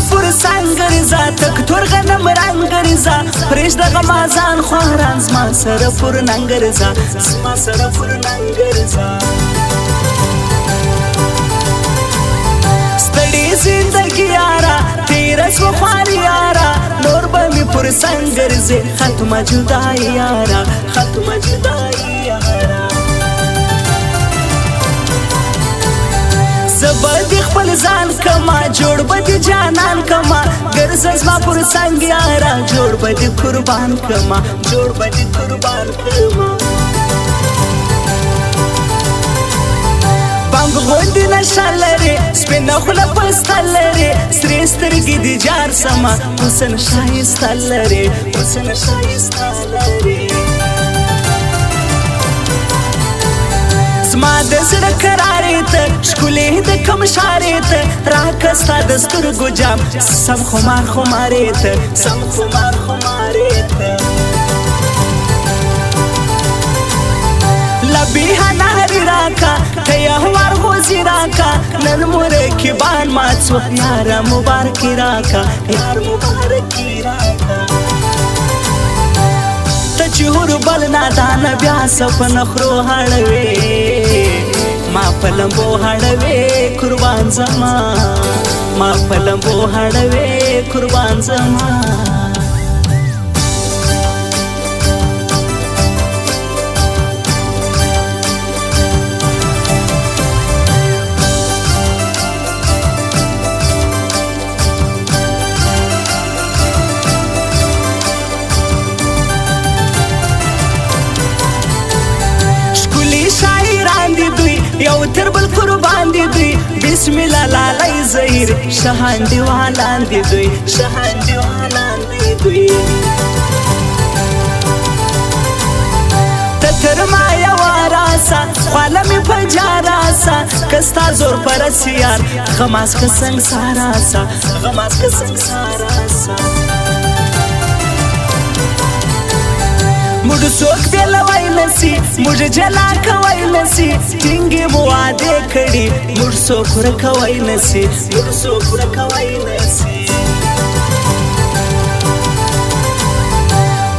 پر سنگر زا تک تور غنم رنگر زا پرېږ د غمازان خواران زما سره پر ننګر زا زما سره پر ننګر زا ستړې زندګي یارا تیره شوه خواري یارا نور به مې پر سنګر زې ختمه جدایي یارا ختمه جدایي یارا زبا دی خپل ځان کما جوړ به دی جانان کما ګرځه زما پر څنګ یاره جوړ به دی قربان کما جوړ به دی قربان کما بنګ غوندې نشه لرې سپینه خوله پسته لرې سرې سترګې دي جار سمه حسن ښایسته لرې حسن ښایسته لرې زما د زړه کرارې ته ښکلې د کوم ښارې ته راکه ستا د سترګو جام سم خمار خمارې ته سم خمار خمارې ته لبیها نهرې راکه ته یهوار غوزي راکه نن مو رقیبان مات سوه یاره مبارکي راکه یار مبارکي راکه چې هر بل نادانه بیا په نخرو هړوې ما په لمبو هړوې قربان زما ما په لمبو هړوې قربان زما یو تر بل قربان دي دوی بسم الله لالی زهیر شهان دیوالان دي دوی شهان دیوالان دي دوی تر ما یو راسا خواله می په جاراسا کستا زور پرسیار غماز که سنگساراسا غماز که سنگساراسا موږ څوک بېلوی نسي موږ جلا کوی نسي ټینګې مو وعدې کړي موږ څوک ورکوی نسي موږ څوک ورکوی نسي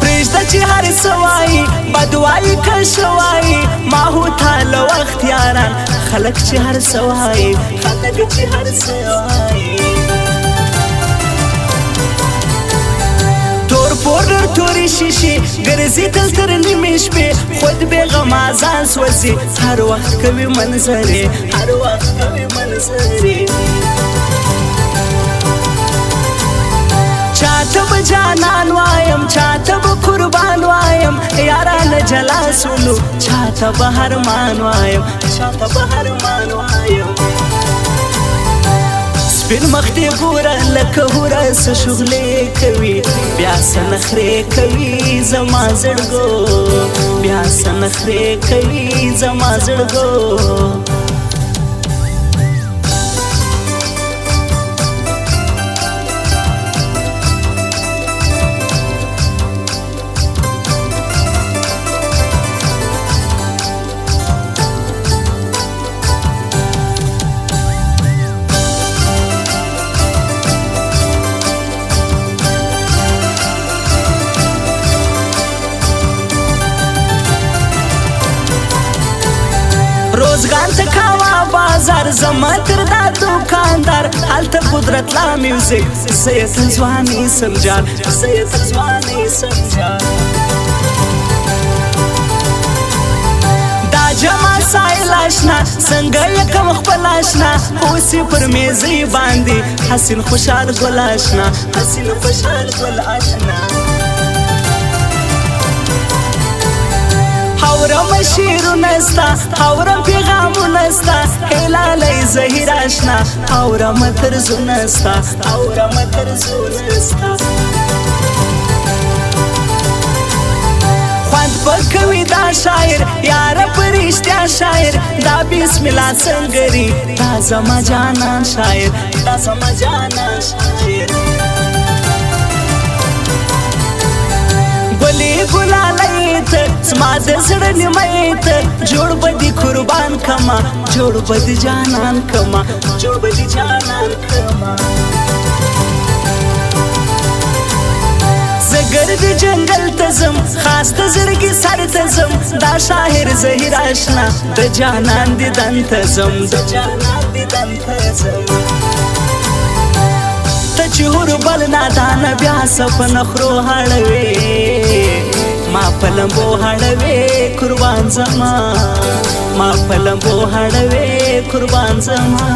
پرېږده چې هر څه وایي بد وایي که ښه وایي ماهو تاله وخت یاران خلک چې هر څه وایي خلک چې هر څه وایي پودر توری شیشی گرزی دل تر نیمه شپې خود بے غمازان سوزی هر وقت کوي منظرې هر وقت کوي منظرې چاته به جانان وایم چاته به قربان وایم یارانه جلا سولو چاته به هرمان وایم چاته به هرمان وایم سپین مخ دې ګوره لکه هوره څه شغلې کوي بیا څه نخرې کوي زما زړګو بیا څه نخرې کوي زما زړګو روزګار ته کاوه بازار زما تر دا دوکاندار هلته قدرت لا میوزیک زه یې تر ځواني سمجار زه یې تر ځواني سمجار دا جمع سایل اشنا څنګه یې کوم خپل اشنا اوس یې پر میزې باندې حسین خوشحال ګل اشنا حسین خوشحال ګل اشنا حورم شیرونه ستا حورم پیغامونه ستا هلالی زهیر اشنا حورم طرزونه ستا حورم طرزونه ستا خوند پکوي دا شاعر یاره په رښتیا شاعر دا بسم الله سنګري دا زما جانان شاعر دا زما جانان شاعر ګلې ګلالۍ ته زما د زړه نیمۍ ته جوړ به دي قربان کما جوړ به دي جانان کما جوړ به دي جانان کما دې جنگل ته ځم خاص د زړګي سر ته ځم دا شاعر زهیر آشنا د جانان دیدن ته ځم ته چې هوربل نادانه بیا سپنه خرو هړوې ما په لمبو هړوې قربان زما ما په لمبو هړوې قربان زما